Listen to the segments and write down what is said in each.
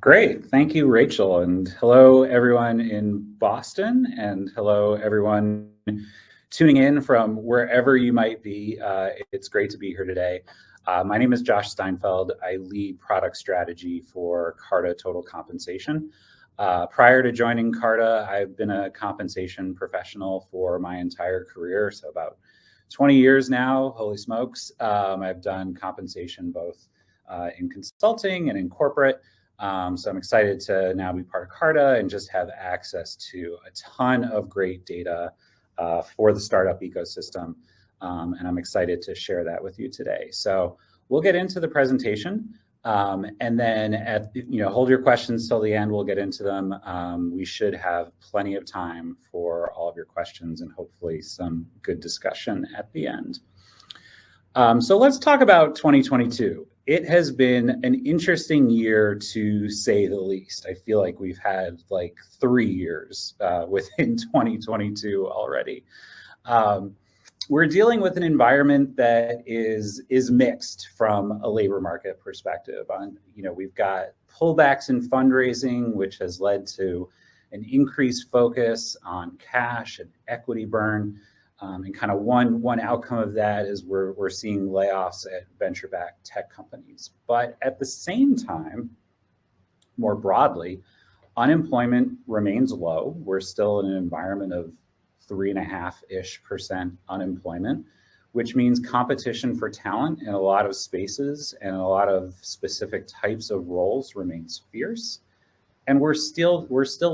Great. Thank you, Rachel. And hello, everyone in Boston, and hello, everyone tuning in from wherever you might be. It's great to be here today. My name is Josh Steinfeld. I lead product strategy for Carta Total Compensation. Prior to joining Carta, I've been a compensation professional for my entire career, so about 20 years now, holy smokes. I've done compensation both in consulting and in corporate. So I'm excited to now be part of Carta and just have access to a ton of great data for the startup ecosystem. And I'm excited to share that with you today. So we'll get into the presentation and then hold your questions till the end. We'll get into them. We should have plenty of time for all of your questions and hopefully some good discussion at the end. So let's talk about 2022. It has been an interesting year to say the least. I feel like we've had like 3 years within 2022 already. We're dealing with an environment that is mixed from a labor market perspective. We've got pullbacks in fundraising, which has led to an increased focus on cash and equity burn. And kind of one outcome of that is we're seeing layoffs at venture-backed tech companies. But at the same time, more broadly, unemployment remains low. We're still in an environment of 3.5-ish% unemployment, which means competition for talent in a lot of spaces and a lot of specific types of roles remains fierce. And we're still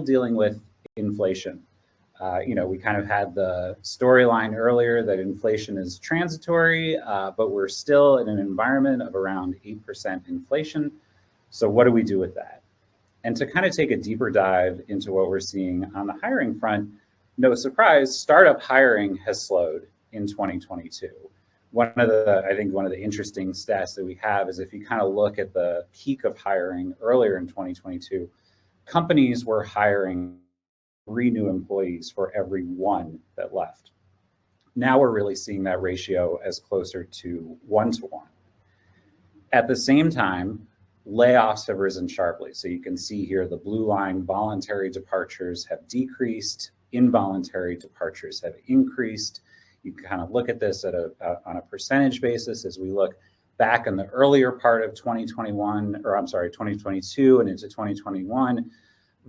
dealing with inflation. We kind of had the storyline earlier that inflation is transitory, but we're still in an environment of around 8% inflation. So what do we do with that? And to kind of take a deeper dive into what we're seeing on the hiring front, no surprise, startup hiring has slowed in 2022. One of the interesting stats that we have is if you kind of look at the peak of hiring earlier in 2022, companies were hiring 3 new employees for every 1 that left. Now we're really seeing that ratio as closer to 1 to 1. At the same time, layoffs have risen sharply. So you can see here the blue line, voluntary departures have decreased, involuntary departures have increased. You can kind of look at this on a percentage basis as we look back in the earlier part of 2022 and into 2021.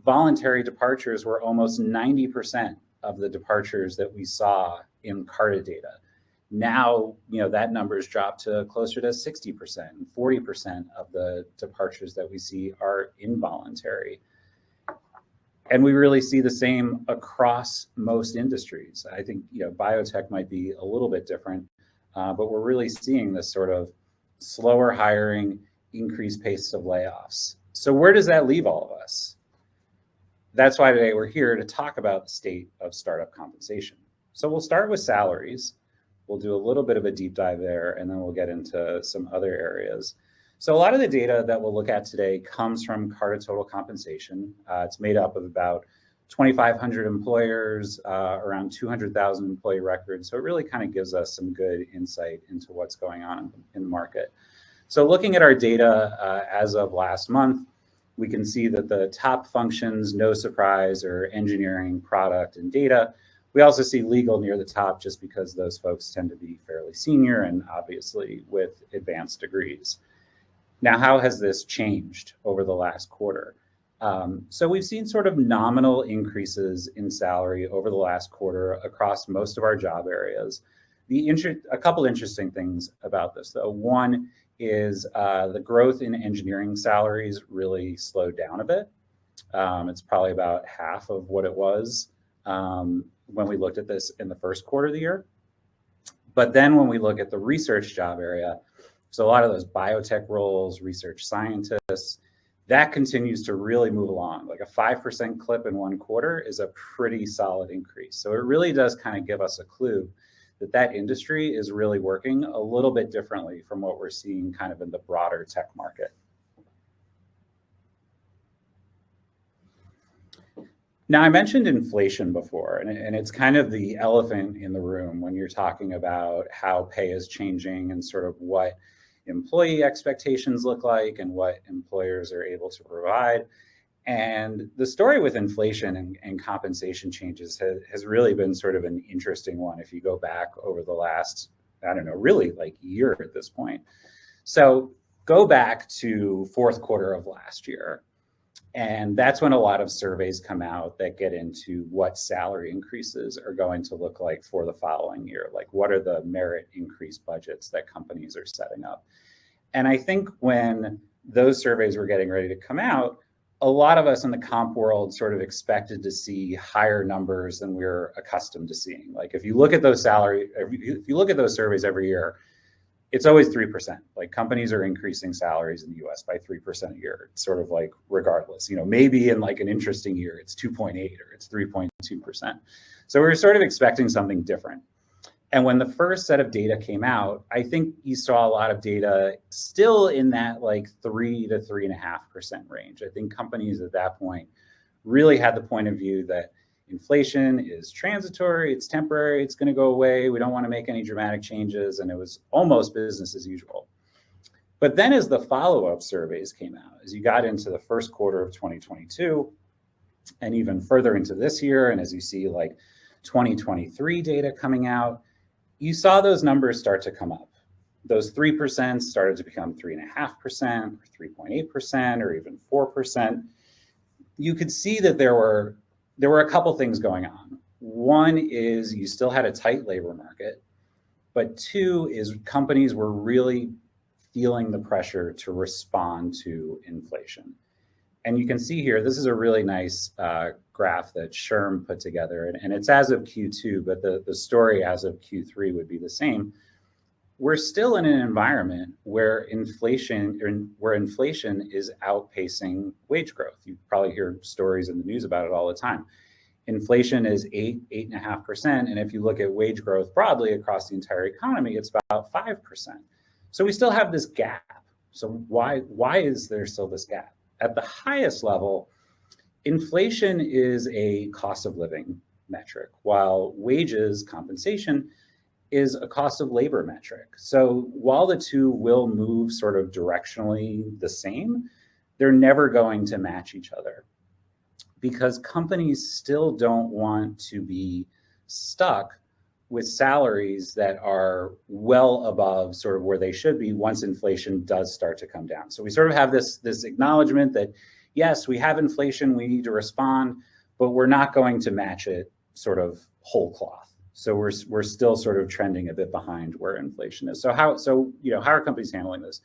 Voluntary departures were almost 90% of the departures that we saw in Carta data. Now, that number's dropped to closer to 60%, and 40% of the departures that we see are involuntary. And we really see the same across most industries. I think, biotech might be a little bit different, but we're really seeing this sort of slower hiring, increased pace of layoffs. So where does that leave all of us? That's why today we're here to talk about the state of startup compensation. So we'll start with salaries. We'll do a little bit of a deep dive there, and then we'll get into some other areas. So a lot of the data that we'll look at today comes from Carta Total Compensation. It's made up of about 2,500 employers, around 200,000 employee records. So it really kind of gives us some good insight into what's going on in the market. So looking at our data as of last month, we can see that the top functions, no surprise, are engineering, product, and data. We also see legal near the top just because those folks tend to be fairly senior and obviously with advanced degrees. Now, how has this changed over the last quarter? So we've seen sort of nominal increases in salary over the last quarter across most of our job areas. A couple interesting things about this, though. One is the growth in engineering salaries really slowed down a bit. It's probably about half of what it was when we looked at this in the first quarter of the year. But then when we look at the research job area, so a lot of those biotech roles, research scientists, that continues to really move along. Like a 5% clip in one quarter is a pretty solid increase. So it really does kind of give us a clue that industry is really working a little bit differently from what we're seeing kind of in the broader tech market. Now, I mentioned inflation before, and it's kind of the elephant in the room when you're talking about how pay is changing and sort of what employee expectations look like and what employers are able to provide. And the story with inflation and compensation changes has really been sort of an interesting one if you go back over the last, I don't know, really like year at this point. So go back to fourth quarter of last year. And that's when a lot of surveys come out that get into what salary increases are going to look like for the following year. Like, what are the merit increase budgets that companies are setting up? And I think when those surveys were getting ready to come out, a lot of us in the comp world sort of expected to see higher numbers than we're accustomed to seeing. Like, if you look at those if you look at those surveys every year, it's always 3%. Like, companies are increasing salaries in the US by 3% a year. It's sort of like regardless, maybe in like an interesting year, it's 2.8 or it's 3.2%. So we were sort of expecting something different. And when the first set of data came out, I think you saw a lot of data still in that like 3 to 3.5% range. I think companies at that point really had the point of view that inflation is transitory, it's temporary, it's going to go away. We don't want to make any dramatic changes. And it was almost business as usual. But then as the follow-up surveys came out, as you got into the first quarter of 2022 and even further into this year, and as you see like 2023 data coming out, you saw those numbers start to come up. Those 3% started to become 3.5%, or 3.8%, or even 4%. You could see that there were a couple things going on. One is you still had a tight labor market, but two is companies were really feeling the pressure to respond to inflation. And you can see here, this is a really nice graph that Sherm put together, and it's as of Q2, but the story as of Q3 would be the same. We're still in an environment where inflation is outpacing wage growth. You probably hear stories in the news about it all the time. Inflation is 8.5%, and if you look at wage growth broadly across the entire economy, it's about 5%. So we still have this gap. So why is there still this gap? At the highest level, inflation is a cost of living metric, while wages, compensation, is a cost of labor metric. So while the two will move sort of directionally the same, they're never going to match each other because companies still don't want to be stuck with salaries that are well above sort of where they should be once inflation does start to come down. So we sort of have this acknowledgement that, yes, we have inflation, we need to respond, but we're not going to match it sort of whole cloth. So we're still sort of trending a bit behind where inflation is. So how are companies handling this?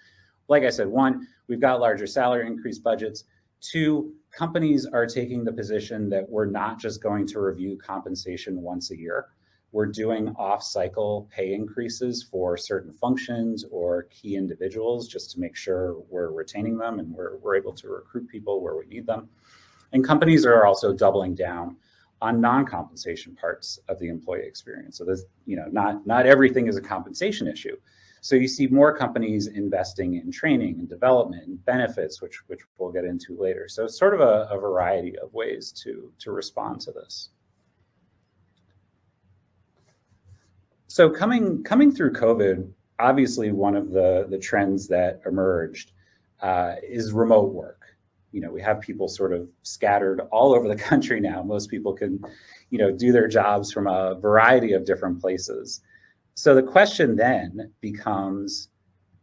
Like I said, one, we've got larger salary increase budgets. Two, companies are taking the position that we're not just going to review compensation once a year. We're doing off-cycle pay increases for certain functions or key individuals just to make sure we're retaining them and we're able to recruit people where we need them. And companies are also doubling down on non-compensation parts of the employee experience. So there's, not everything is a compensation issue. So you see more companies investing in training and development and benefits, which we'll get into later. So it's sort of a variety of ways to respond to this. So coming through COVID, obviously one of the trends that emerged is remote work. We have people sort of scattered all over the country now. Most people can, do their jobs from a variety of different places. So the question then becomes,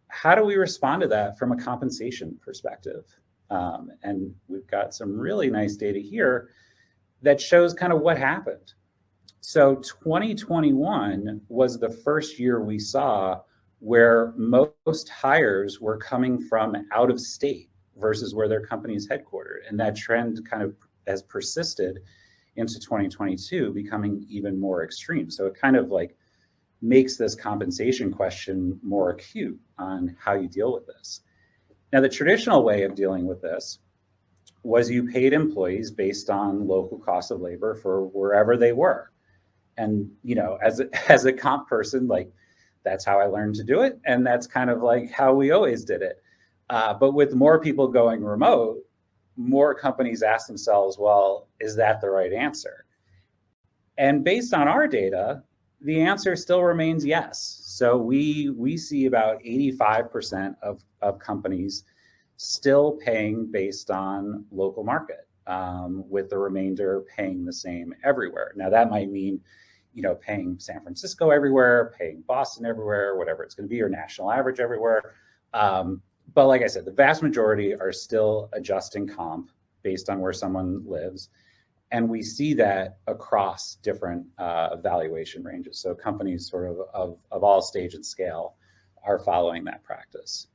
how do we respond to that from a compensation perspective? And we've got some really nice data here that shows kind of what happened. So 2021 was the first year we saw where most hires were coming from out of state versus where their company's headquartered. And that trend kind of has persisted into 2022, becoming even more extreme. So it kind of like makes this compensation question more acute on how you deal with this. Now, the traditional way of dealing with this was you paid employees based on local cost of labor for wherever they were. And, as a comp person, like that's how I learned to do it. And that's kind of like how we always did it. But with more people going remote, more companies ask themselves, well, is that the right answer? And based on our data, the answer still remains yes. So we see about 85% of companies still paying based on local market, with the remainder paying the same everywhere. Now that might mean, paying San Francisco everywhere, paying Boston everywhere, whatever it's going to be, or national average everywhere. But like I said, the vast majority are still adjusting comp based on where someone lives. And we see that across different valuation ranges. So companies sort of all stage and scale are following that practice.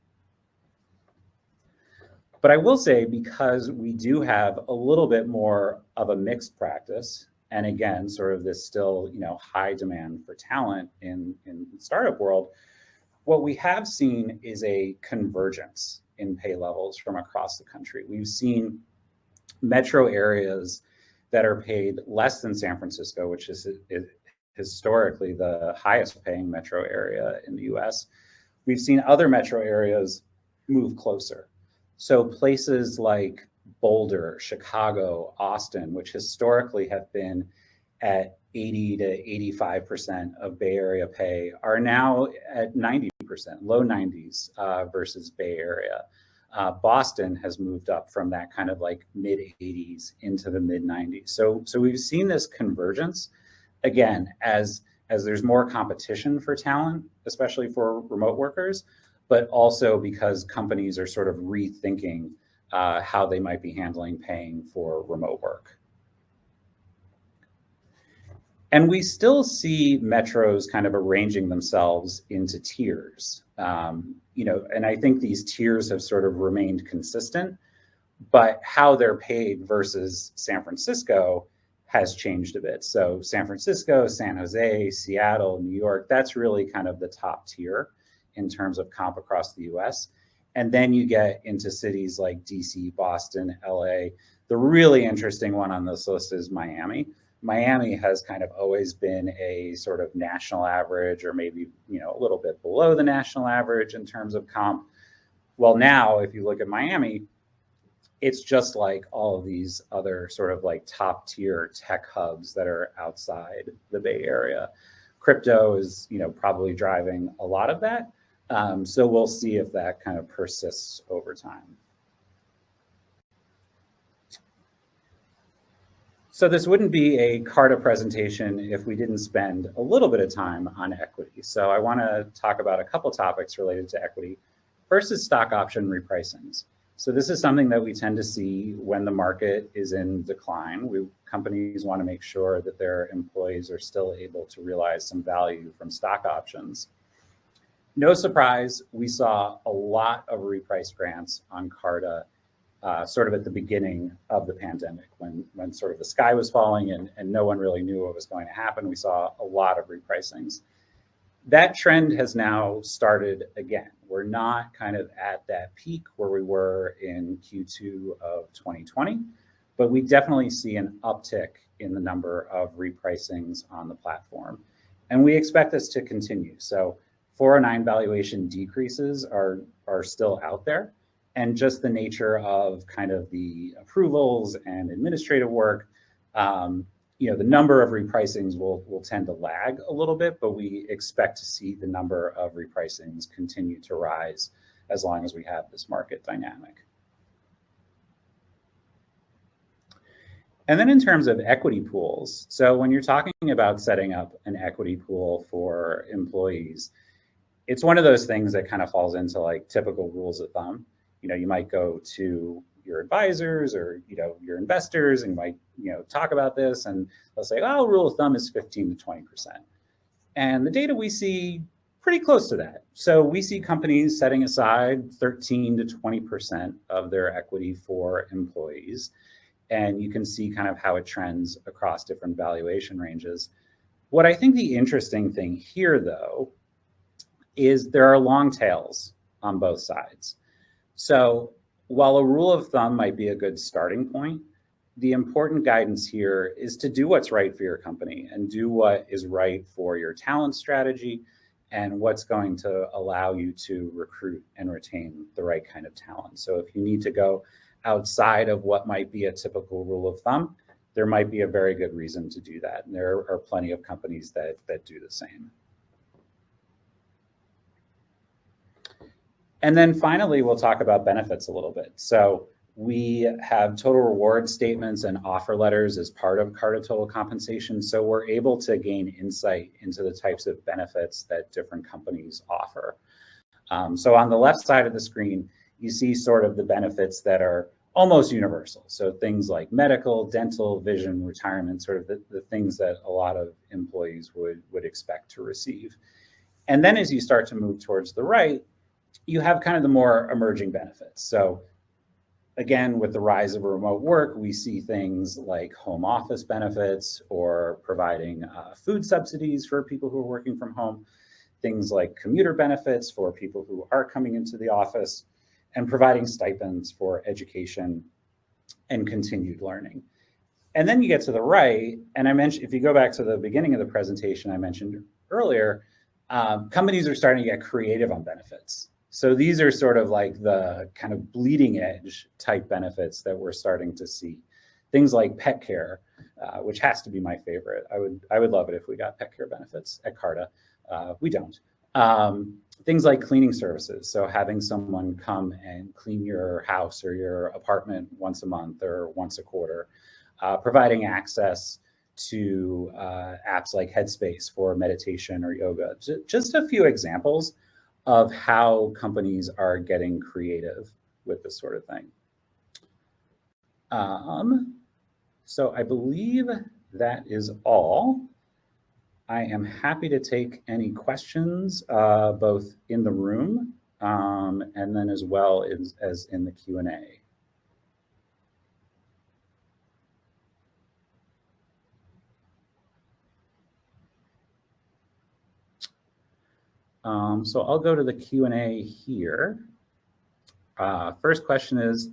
But I will say, because we do have a little bit more of a mixed practice, and again, sort of this still, high demand for talent in the startup world, what we have seen is a convergence in pay levels from across the country. We've seen metro areas that are paid less than San Francisco, which is historically the highest paying metro area in the US. We've seen other metro areas move closer. So places like Boulder, Chicago, Austin, which historically have been at 80 to 85% of Bay Area pay, are now at 90%, low 90s versus Bay Area. Boston has moved up from that kind of like mid 80s into the mid 90s. So we've seen this convergence again as there's more competition for talent, especially for remote workers, but also because companies are sort of rethinking how they might be handling paying for remote work. And we still see metros kind of arranging themselves into tiers. And I think these tiers have sort of remained consistent, but how they're paid versus San Francisco has changed a bit. So San Francisco, San Jose, Seattle, New York, that's really kind of the top tier in terms of comp across the US. And then you get into cities like DC, Boston, LA. The really interesting one on this list is Miami. Miami has kind of always been a sort of national average, or maybe, a little bit below the national average in terms of comp. Well, now, if you look at Miami, it's just like all of these other sort of like top tier tech hubs that are outside the Bay Area. Crypto is, probably driving a lot of that. So we'll see if that kind of persists over time. So this wouldn't be a Carta presentation if we didn't spend a little bit of time on equity. So I want to talk about a couple topics related to equity. First is stock option repricings. So this is something that we tend to see when the market is in decline. Companies want to make sure that their employees are still able to realize some value from stock options. No surprise, we saw a lot of repriced grants on Carta sort of at the beginning of the pandemic, when sort of the sky was falling and no one really knew what was going to happen. We saw a lot of repricings. That trend has now started again. We're not kind of at that peak where we were in Q2 of 2020, but we definitely see an uptick in the number of repricings on the platform. And we expect this to continue. So 409 valuation decreases are still out there. And just the nature of kind of the approvals and administrative work, the number of repricings will tend to lag a little bit, but we expect to see the number of repricings continue to rise as long as we have this market dynamic. And then in terms of equity pools, so when you're talking about setting up an equity pool for employees, it's one of those things that kind of falls into like typical rules of thumb. You might go to your advisors or, your investors and you might, talk about this, and they'll say, oh, rule of thumb is 15 to 20%. And the data we see pretty close to that. So we see companies setting aside 13 to 20% of their equity for employees. And you can see kind of how it trends across different valuation ranges. What I think the interesting thing here, though, is there are long tails on both sides. So while a rule of thumb might be a good starting point, the important guidance here is to do what's right for your company and do what is right for your talent strategy and what's going to allow you to recruit and retain the right kind of talent. So if you need to go outside of what might be a typical rule of thumb, there might be a very good reason to do that. And there are plenty of companies that do the same. And then finally, we'll talk about benefits a little bit. So we have total reward statements and offer letters as part of Carta total compensation. So we're able to gain insight into the types of benefits that different companies offer. So on the left side of the screen, you see sort of the benefits that are almost universal. So things like medical, dental, vision, retirement, sort of the things that a lot of employees would expect to receive. And then as you start to move towards the right, you have kind of the more emerging benefits. So again, with the rise of remote work, we see things like home office benefits or providing food subsidies for people who are working from home, things like commuter benefits for people who are coming into the office, and providing stipends for education and continued learning. And then you get to the right, and I mentioned, if you go back to the beginning of the presentation I mentioned earlier, companies are starting to get creative on benefits. So these are sort of like the kind of bleeding edge type benefits that we're starting to see. Things like pet care, which has to be my favorite. I would love it if we got pet care benefits at Carta. We don't. Things like cleaning services. So having someone come and clean your house or your apartment once a month or once a quarter, providing access to apps like Headspace for meditation or yoga. Just a few examples of how companies are getting creative with this sort of thing. So I believe that is all. I am happy to take any questions, both in the room and then as well as in the Q&A. So I'll go to the Q&A here. First question is,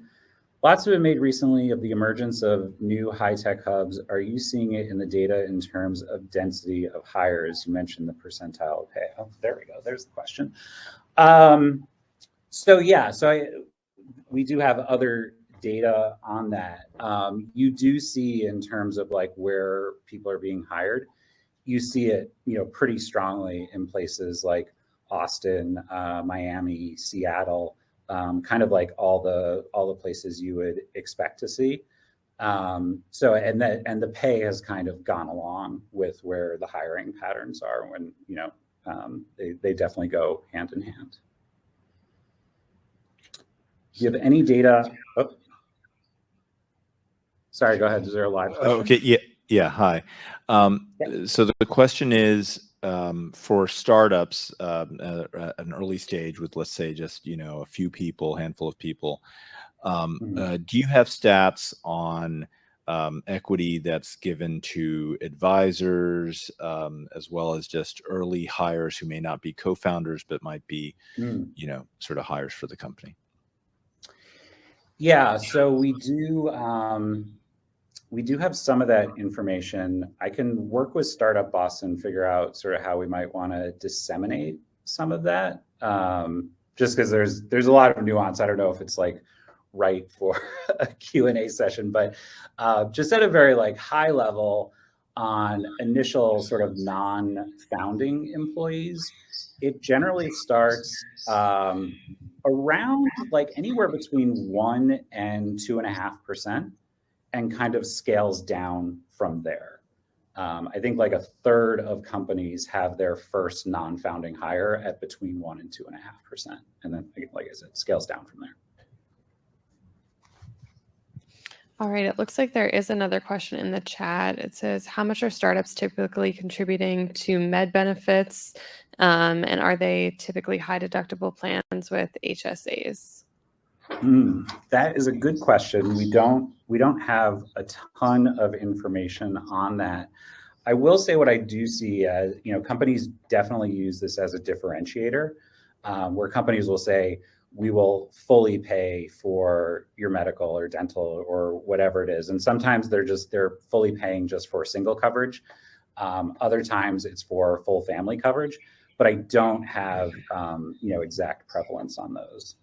lots have been made recently of the emergence of new high-tech hubs. Are you seeing it in the data in terms of density of hires? You mentioned the percentile pay. Oh, there we go. There's the question. So yeah, we do have other data on that. You do see in terms of like where people are being hired, you see it, pretty strongly in places like Austin, Miami, Seattle. Kind of like all the places you would expect to see. So and the pay has kind of gone along with where the hiring patterns are when they definitely go hand in hand. Do you have any data? Oh. Sorry, go ahead. Is there a live question? Okay. Yeah. Hi. So the question is, for startups at an early stage with, let's say, just a few people, handful of people, do you have stats on equity that's given to advisors, as well as just early hires who may not be co-founders but might be, sort of hires for the company? Yeah. So we do. We do have some of that information. I can work with Startup Boss and figure out sort of how we might want to disseminate some of that. Just because there's a lot of nuance. I don't know if it's like right for a Q&A session, but just at a very like high level on initial sort of non-founding employees, it generally starts around like anywhere between 1 and 2.5%. And kind of scales down from there. I think like 1/3 of companies have their first non-founding hire at between 1 and 2.5%. And then, like I said, scales down from there. All right, it looks like there is another question in the chat. It says, how much are startups typically contributing to med benefits? And are they typically high deductible plans with HSAs? That is a good question. We don't have a ton of information on that. I will say what I do see as, companies definitely use this as a differentiator, where companies will say, we will fully pay for your medical or dental or whatever it is. And sometimes they're fully paying just for single coverage. Other times it's for full family coverage, but I don't have, exact prevalence on those.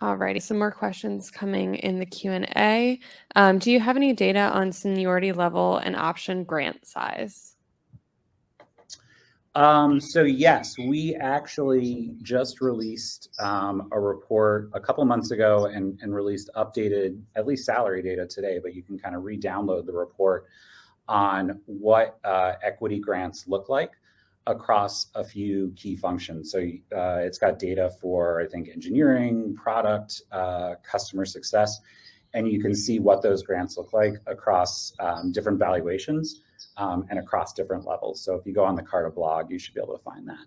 All righty, some more questions coming in the Q&A. Do you have any data on seniority level and option grant size? So yes, we actually just released a report a couple months ago and released updated, at least salary data today, but you can kind of re-download the report on what equity grants look like across a few key functions. So it's got data for, I think, engineering, product, customer success, and you can see what those grants look like across different valuations and across different levels. So if you go on the Carta blog, you should be able to find that.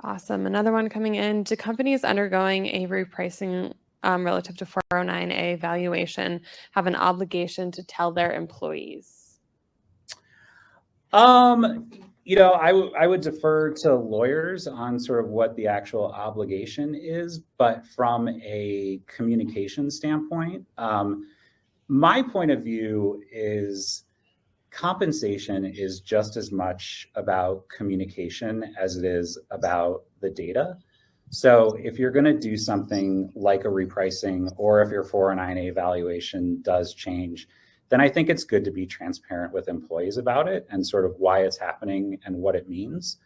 Awesome. Another one coming in. Do companies undergoing a repricing relative to 409A valuation have an obligation to tell their employees? I would defer to lawyers on sort of what the actual obligation is, but from a communication standpoint, my point of view is compensation is just as much about communication as it is about the data. So if you're going to do something like a repricing, or if your 409A valuation does change, then I think it's good to be transparent with employees about it and sort of why it's happening and what it means,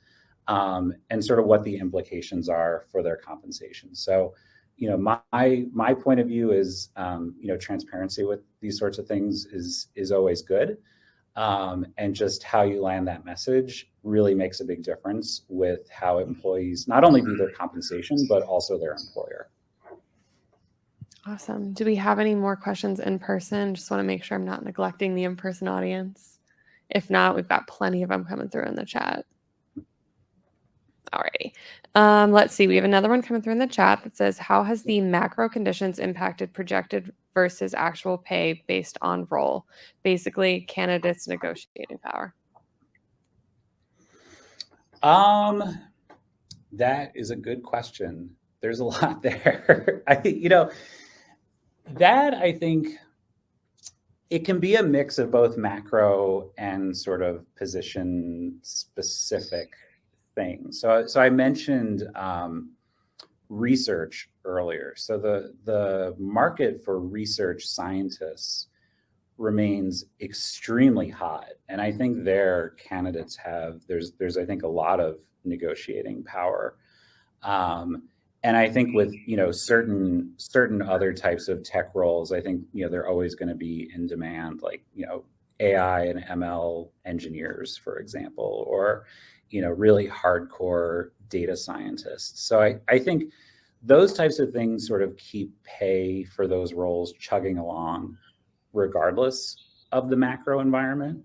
and sort of what the implications are for their compensation. So, my point of view is, transparency with these sorts of things is always good. And just how you land that message really makes a big difference with how employees not only view their compensation, but also their employer. Awesome. Do we have any more questions in person? Just want to make sure I'm not neglecting the in-person audience. If not, we've got plenty of them coming through in the chat. Alrighty. Let's see. We have another one coming through in the chat that says, how has the macro conditions impacted projected versus actual pay based on role? Basically, candidates' negotiating power. That is a good question. There's a lot there. I think it can be a mix of both macro and sort of position specific things. So I mentioned research earlier. So the market for research scientists remains extremely hot, and I think their candidates there's I think a lot of negotiating power. And I think with certain other types of tech roles, I think they're always going to be in demand, like AI and ML engineers, for example, or really hardcore data scientists. So I think those types of things sort of keep pay for those roles chugging along, regardless of the macro environment.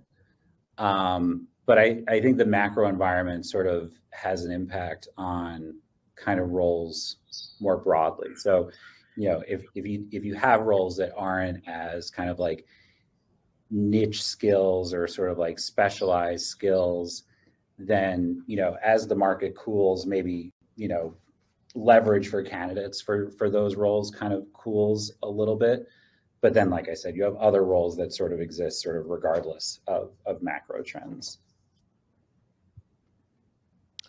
But I think the macro environment sort of has an impact on kind of roles more broadly. So, if you have roles that aren't as kind of like niche skills or sort of like specialized skills, then, as the market cools, maybe, leverage for candidates for those roles kind of cools a little bit. But then, like I said, you have other roles that sort of exist sort of regardless of macro trends.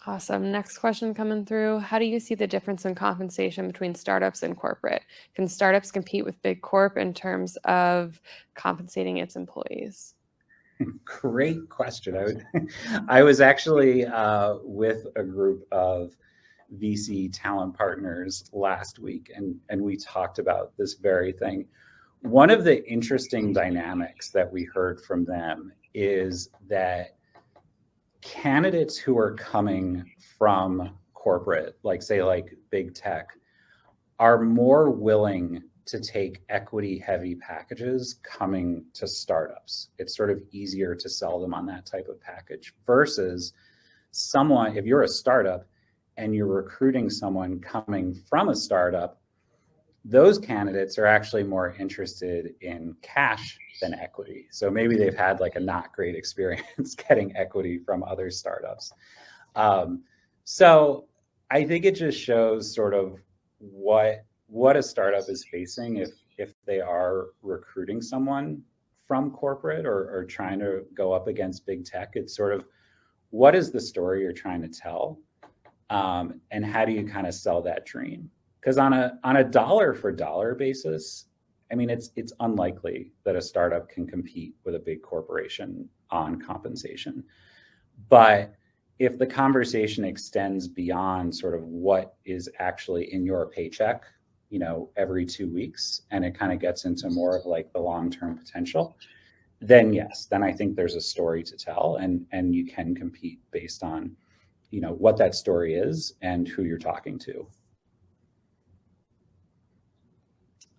Awesome. Next question coming through. How do you see the difference in compensation between startups and corporate? Can startups compete with big corp in terms of compensating its employees? Great question. I was actually with a group of VC talent partners last week, and we talked about this very thing. One of the interesting dynamics that we heard from them is that candidates who are coming from corporate, like big tech, are more willing to take equity heavy packages coming to startups. It's sort of easier to sell them on that type of package versus if you're a startup and you're recruiting someone coming from a startup, those candidates are actually more interested in cash than equity. So maybe they've had like a not great experience getting equity from other startups. So I think it just shows sort of what a startup is facing if they are recruiting someone from corporate or trying to go up against big tech. It's sort of, what is the story you're trying to tell, and how do you kind of sell that dream? Because on a dollar for dollar basis, I mean, it's unlikely that a startup can compete with a big corporation on compensation. But if the conversation extends beyond sort of what is actually in your paycheck, every 2 weeks, and it kind of gets into more of like the long-term potential, then yes, then I think there's a story to tell, and you can compete based on, what that story is and who you're talking to.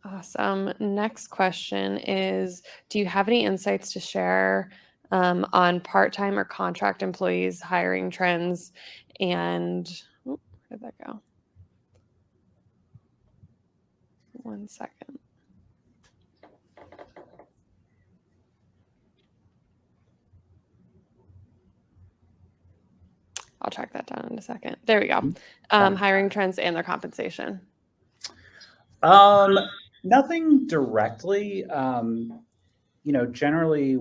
Awesome. Next question is, do you have any insights to share on part-time or contract employees hiring trends? And where did that go? 1 second. I'll track that down in a second. There we go. Hiring trends and their compensation. Nothing directly. Generally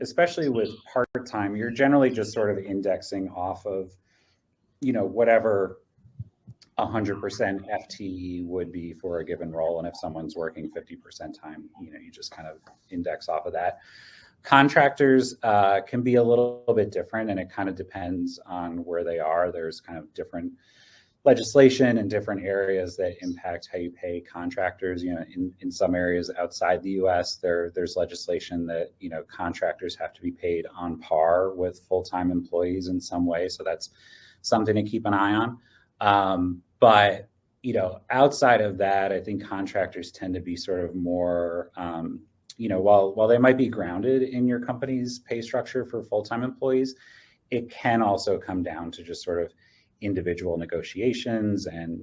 especially with part-time, you're generally just sort of indexing off of, whatever 100% FTE would be for a given role. And if someone's working 50% time, you just kind of index off of that. Contractors can be a little bit different, and it kind of depends on where they are. There's kind of different legislation in different areas that impact how you pay contractors. In some areas outside the U.S., there's legislation that contractors have to be paid on par with full-time employees in some way. So that's something to keep an eye on. But outside of that, I think contractors tend to be sort of more, while they might be grounded in your company's pay structure for full-time employees, it can also come down to just sort of individual negotiations and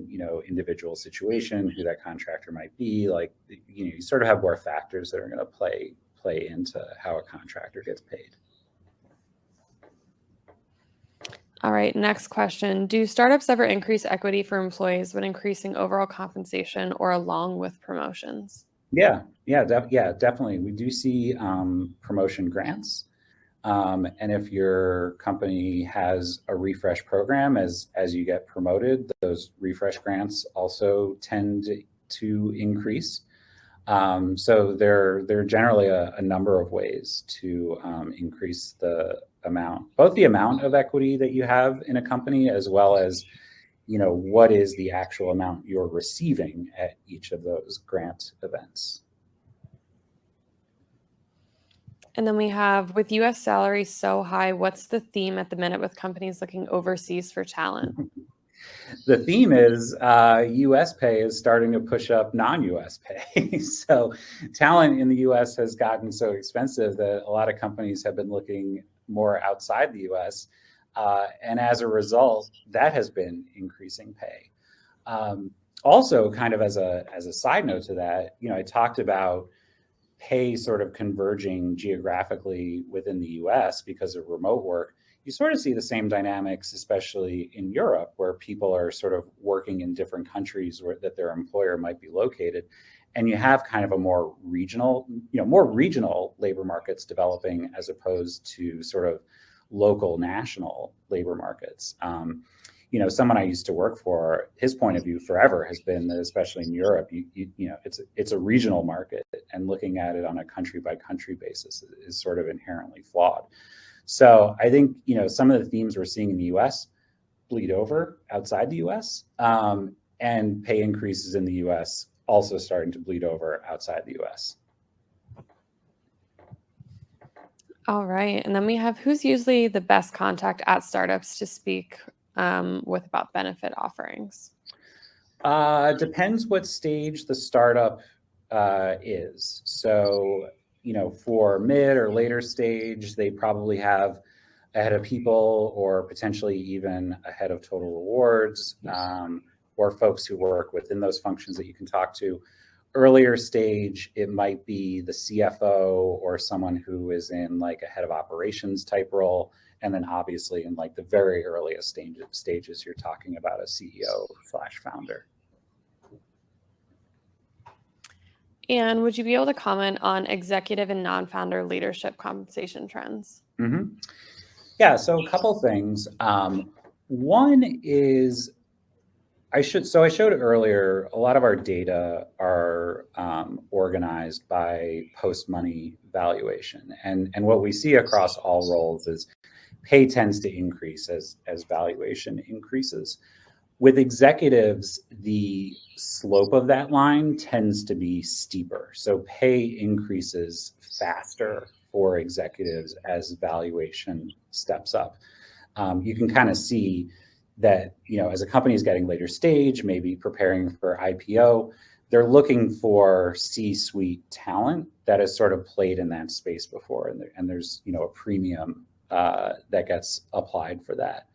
individual situation, who that contractor might be. Like, you sort of have more factors that are going to play into how a contractor gets paid. All right, next question. Do startups ever increase equity for employees when increasing overall compensation or along with promotions? Yeah, definitely. We do see promotion grants. And if your company has a refresh program, as you get promoted, those refresh grants also tend to increase. So there are generally a number of ways to increase the amount, both the amount of equity that you have in a company, as well as what is the actual amount you're receiving at each of those grant events. And then we have, with US salaries so high, what's the theme at the minute with companies looking overseas for talent? The theme is US pay is starting to push up non-US pay. So talent in the US has gotten so expensive that a lot of companies have been looking more outside the US. And as a result, that has been increasing pay. Also, kind of as a side note to that, I talked about pay sort of converging geographically within the US because of remote work. You sort of see the same dynamics, especially in Europe, where people are sort of working in different countries that their employer might be located. And you have kind of a more regional labor markets developing, as opposed to sort of local national labor markets. Someone I used to work for, his point of view forever has been that, especially in Europe, it's a regional market, and looking at it on a country by country basis is sort of inherently flawed. So I think some of the themes we're seeing in the U.S. bleed over outside the U.S. And pay increases in the U.S. also starting to bleed over outside the U.S. All right, and then we have, who's usually the best contact at startups to speak with about benefit offerings? Depends what stage the startup is. So, for mid or later stage, they probably have a head of people, or potentially even a head of total rewards, or folks who work within those functions that you can talk to. Earlier stage, it might be the CFO or someone who is in like a head of operations type role. And then obviously in like the very earliest stages, you're talking about a CEO/founder. And would you be able to comment on executive and non-founder leadership compensation trends? Mm-hmm. Yeah, so a couple things. One is, I showed earlier, a lot of our data are organized by post-money valuation. And what we see across all roles is pay tends to increase as valuation increases. With executives, the slope of that line tends to be steeper. So pay increases faster for executives as valuation steps up. You can kind of see that, as a company is getting later stage, maybe preparing for IPO, they're looking for C-suite talent that has sort of played in that space before, and there's a premium that gets applied for that.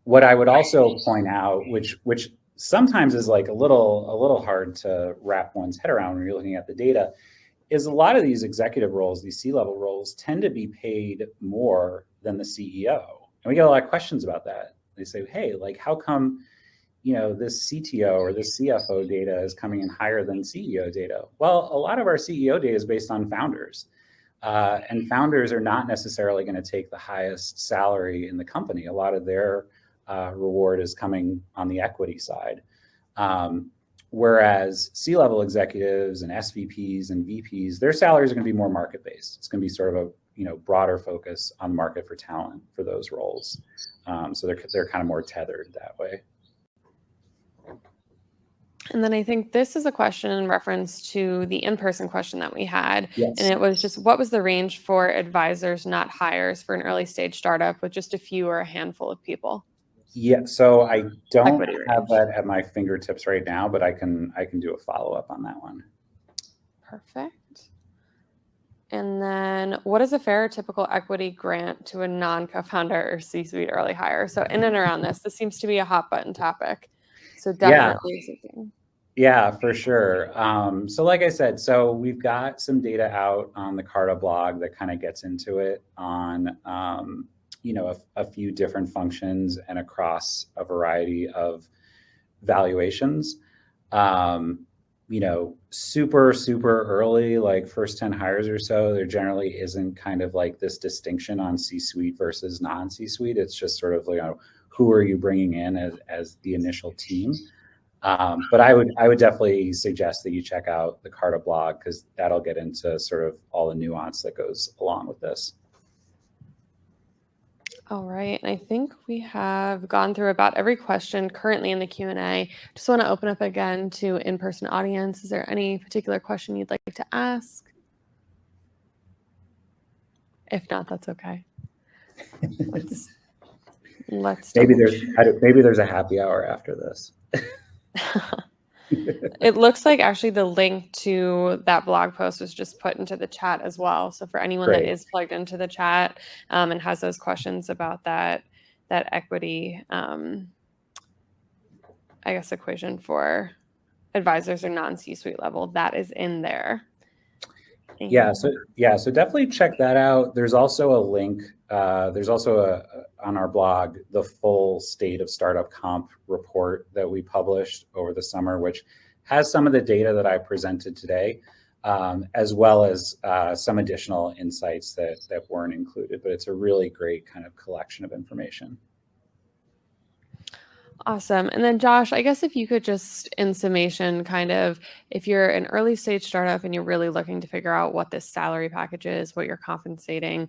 What I would also point out, which sometimes is like a little hard to wrap one's head around when you're looking at the data, is a lot of these executive roles, these C-level roles, tend to be paid more than the CEO. And we get a lot of questions about that. They say, hey, like, how come, this CTO or this CFO data is coming in higher than CEO data? Well, a lot of our CEO data is based on founders. And founders are not necessarily going to take the highest salary in the company. A lot of their reward is coming on the equity side. Whereas C-level executives and SVPs and VPs, their salaries are going to be more market-based. It's going to be sort of a broader focus on market for talent for those roles. So they're kind of more tethered that way. And then I think this is a question in reference to the in-person question that we had. Yes. And it was just, what was the range for advisors, not hires, for an early stage startup with just a few or a handful of people? Yeah, so I don't Equity have range. that at my fingertips right now, but I can do a follow-up on that one. Perfect. And then what is a fair or typical equity grant to a non-co-founder or C-suite early hire? So in and around this seems to be a hot button topic. So definitely something. Yeah, for sure. So like I said, so we've got some data out on the Carta blog that kind of gets into it on, a few different functions and across a variety of valuations. Super early, like first 10 hires or so, there generally isn't kind of like this distinction on C-suite versus non-C-suite. It's just sort of, who are you bringing in as the initial team? But I would definitely suggest that you check out the Carta blog, because that'll get into sort of all the nuance that goes along with this. All right, and I think we have gone through about every question currently in the Q&A. Just want to open up again to in-person audience. Is there any particular question you'd like to ask? If not, that's okay. Let's maybe there's a happy hour after this. It looks like actually the link to that blog post was just put into the chat as well. So for anyone Great. that is plugged into the chat and has those questions about that equity, I guess, equation for advisors or non-C-suite level, that is in there. Yeah, so definitely check that out. There's also a link. There's also on our blog, the full state of startup comp report that we published over the summer, which has some of the data that I presented today, as well as some additional insights that weren't included. But it's a really great kind of collection of information. Awesome. And then Josh, I guess if you could just, in summation, kind of, if you're an early stage startup and you're really looking to figure out what this salary package is, what you're compensating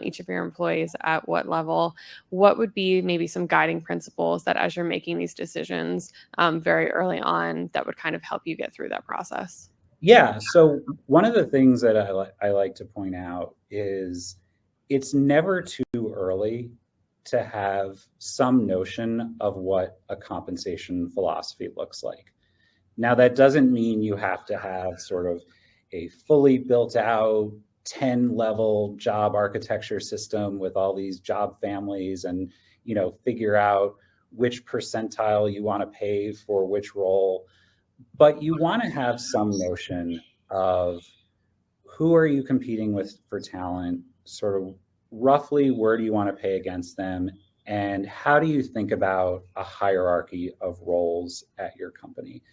each of your employees at what level, what would be maybe some guiding principles that as you're making these decisions very early on that would kind of help you get through that process? Yeah, so one of the things that I like to point out is it's never too early to have some notion of what a compensation philosophy looks like. Now, that doesn't mean you have to have sort of a fully built out 10-level job architecture system with all these job families and, figure out which percentile you want to pay for which role. But you want to have some notion of who are you competing with for talent, sort of roughly where do you want to pay against them, and how do you think about a hierarchy of roles at your company?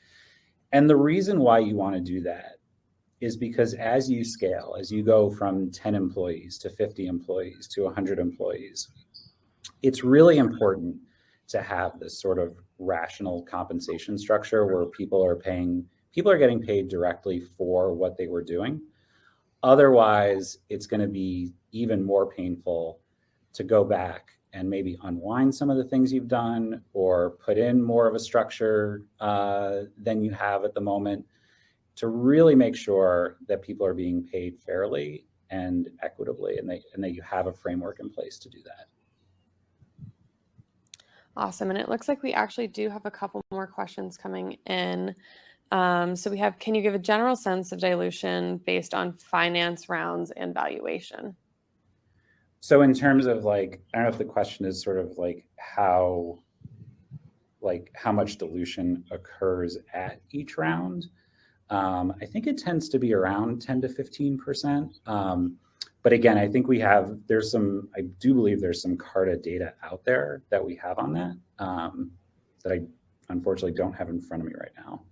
And the reason why you want to do that is because as you scale, as you go from 10 employees to 50 employees to 100 employees, it's really important to have this sort of rational compensation structure where people are getting paid directly for what they were doing. Otherwise, it's going to be even more painful to go back and maybe unwind some of the things you've done or put in more of a structure than you have at the moment to really make sure that people are being paid fairly and equitably, and that you have a framework in place to do that. Awesome. And it looks like we actually do have a couple more questions coming in. So we have, can you give a general sense of dilution based on finance rounds and valuation? So in terms of like, I don't know if the question is sort of like how much dilution occurs at each round. I think it tends to be around 10 to 15%. But again, I think I do believe there's some Carta data out there that we have on that, that I unfortunately don't have in front of me right now.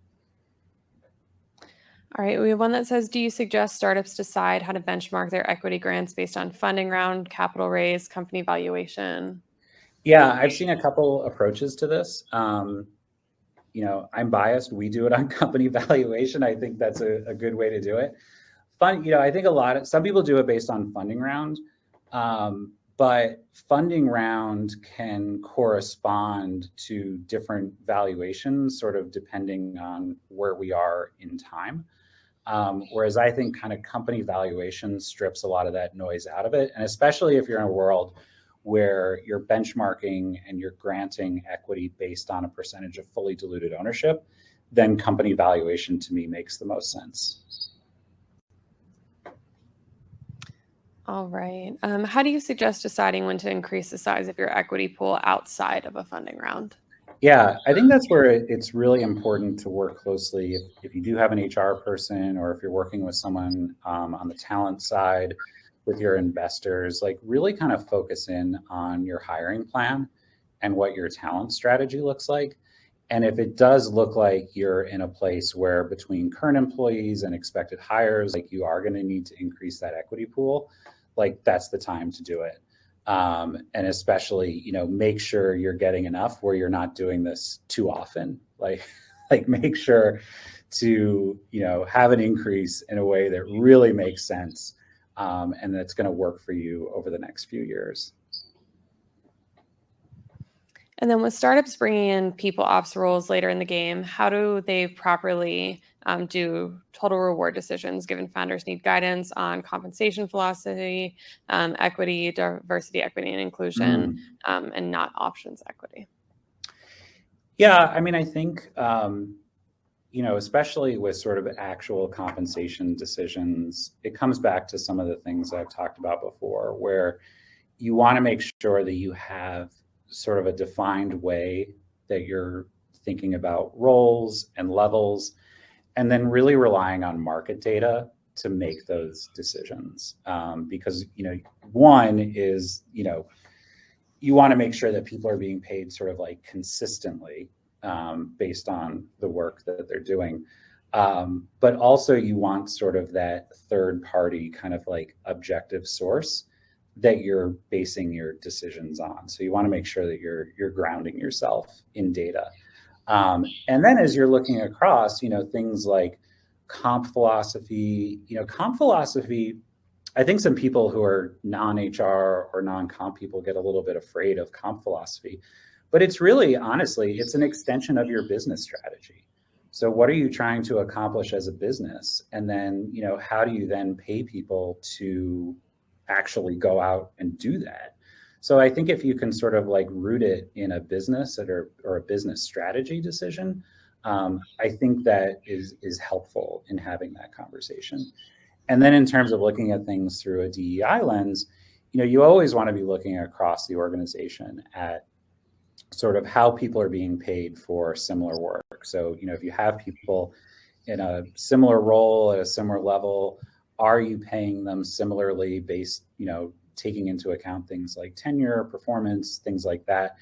All right, we have one that says, do you suggest startups decide how to benchmark their equity grants based on funding round, capital raise, company valuation? Yeah, I've seen a couple approaches to this. I'm biased. We do it on company valuation. I think that's a good way to do it. I think some people do it based on funding round, but funding round can correspond to different valuations, sort of depending on where we are in time. Whereas I think kind of company valuation strips a lot of that noise out of it. And especially if you're in a world where you're benchmarking and you're granting equity based on a percentage of fully diluted ownership, then company valuation to me makes the most sense. All right. How do you suggest deciding when to increase the size of your equity pool outside of a funding round? Yeah, I think that's where it's really important to work closely. If you do have an HR person, or if you're working with someone on the talent side with your investors, like really kind of focus in on your hiring plan and what your talent strategy looks like. And if it does look like you're in a place where between current employees and expected hires, like you are going to need to increase that equity pool, like that's the time to do it. And especially, make sure you're getting enough where you're not doing this too often. Like make sure to, have an increase in a way that really makes sense, and that's going to work for you over the next few years. And then with startups bringing in people ops roles later in the game, how do they properly do total reward decisions, given founders need guidance on compensation philosophy, equity, diversity, equity, and inclusion, and not options equity? Yeah, I mean, I think, especially with sort of actual compensation decisions, it comes back to some of the things I've talked about before, where you want to make sure that you have sort of a defined way that you're thinking about roles and levels, and then really relying on market data to make those decisions. Because, one is, you want to make sure that people are being paid sort of like consistently based on the work that they're doing. But also you want sort of that third party kind of like objective source that you're basing your decisions on. So you want to make sure that you're grounding yourself in data. And then as you're looking across, things like comp philosophy, I think some people who are non-HR or non-comp people get a little bit afraid of comp philosophy, but it's really, honestly, it's an extension of your business strategy. So what are you trying to accomplish as a business? And then, how do you then pay people to actually go out and do that? So I think if you can sort of like root it in a business or a business strategy decision, I think that is helpful in having that conversation. And then in terms of looking at things through a DEI lens, you always want to be looking across the organization at sort of how people are being paid for similar work. So, if you have people in a similar role at a similar level, are you paying them similarly based, taking into account things like tenure, performance, things like that?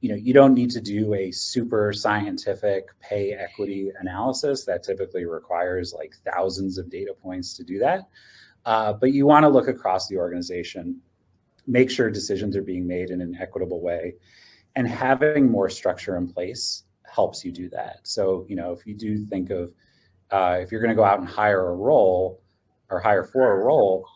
You don't need to do a super scientific pay equity analysis that typically requires like thousands of data points to do that. But you want to look across the organization, make sure decisions are being made in an equitable way, and having more structure in place helps you do that. So, if you do think of, if you're going to go out and hire a role or hire for a role,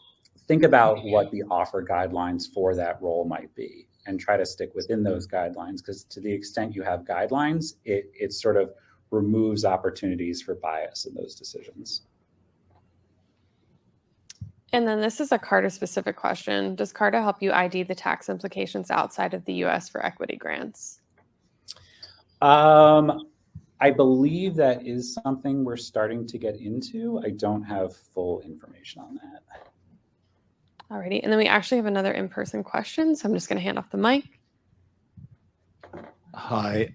think about what the offer guidelines for that role might be and try to stick within those guidelines, because to the extent you have guidelines, it sort of removes opportunities for bias in those decisions. And then this is a Carta specific question. Does Carta help you ID the tax implications outside of the US for equity grants? I believe that is something we're starting to get into. I don't have full information on that. Alrighty, and then we actually have another in-person question, so I'm just going to hand off the mic. Hi.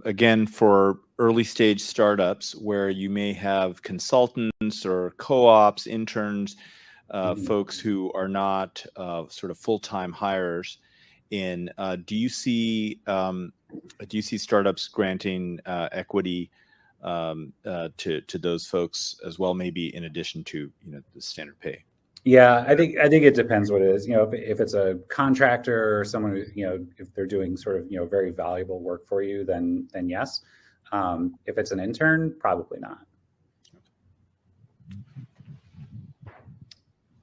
Again, for early stage startups where you may have consultants or co-ops, interns, folks who are not sort of full-time hires in, do you see startups granting equity to those folks as well, maybe in addition to the standard pay? Yeah, I think it depends what it is. If it's a contractor or someone who, if they're doing sort of very valuable work for you, then yes. If it's an intern, probably not.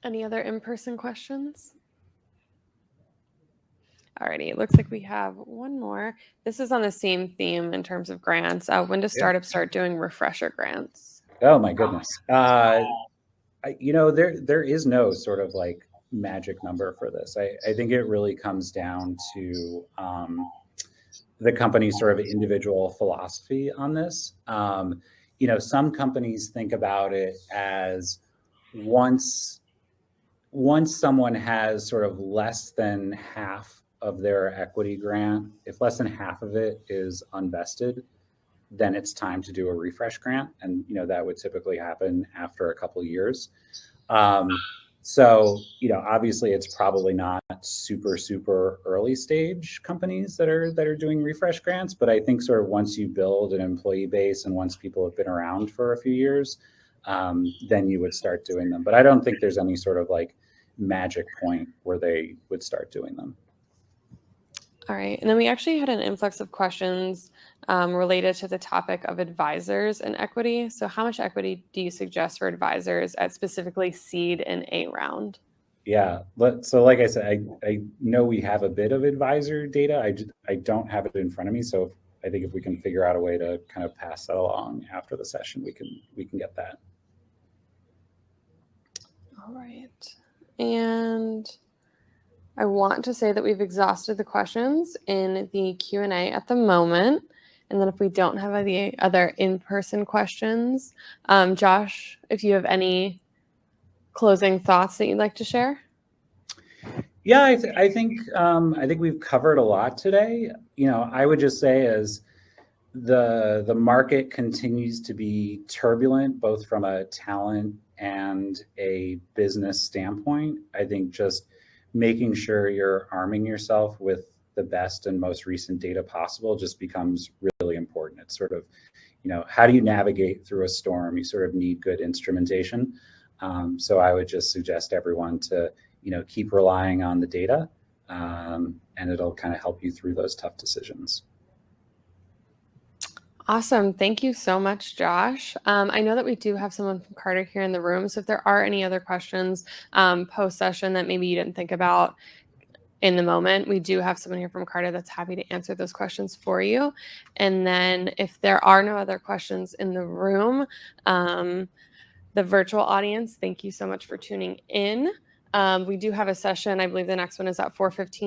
Any other in-person questions? Alrighty, it looks like we have one more. This is on the same theme in terms of grants. When does startups start doing refresher grants? Oh my goodness. There is no sort of like magic number for this. I think it really comes down to the company's sort of individual philosophy on this. Some companies think about it as once someone has sort of less than half of their equity grant, if less than half of it is unvested, then it's time to do a refresh grant. And, that would typically happen after a couple of years. Obviously it's probably not super early stage companies that are doing refresh grants, but I think sort of once you build an employee base and once people have been around for a few years, then you would start doing them. But I don't think there's any sort of like magic point where they would start doing them. All right, and then we actually had an influx of questions related to the topic of advisors and equity. So how much equity do you suggest for advisors at specifically seed and A round? Yeah, so like I said, I know we have a bit of advisor data. I don't have it in front of me. So I think if we can figure out a way to kind of pass that along after the session, we can get that. All right, and I want to say that we've exhausted the questions in the Q&A at the moment. And then if we don't have any other in-person questions, Josh, if you have any closing thoughts that you'd like to share? Yeah, I think we've covered a lot today. I would just say as the market continues to be turbulent, both from a talent and a business standpoint, I think just making sure you're arming yourself with the best and most recent data possible just becomes really important. It's sort of, how do you navigate through a storm? You sort of need good instrumentation. So I would just suggest everyone to, keep relying on the data, and it'll kind of help you through those tough decisions. Awesome. Thank you so much, Josh. I know that we do have someone from Carta here in the room. So if there are any other questions post-session that maybe you didn't think about in the moment, we do have someone here from Carta that's happy to answer those questions for you. And then if there are no other questions in the room, the virtual audience, thank you so much for tuning in. We do have a session. I believe the next one is at 4:15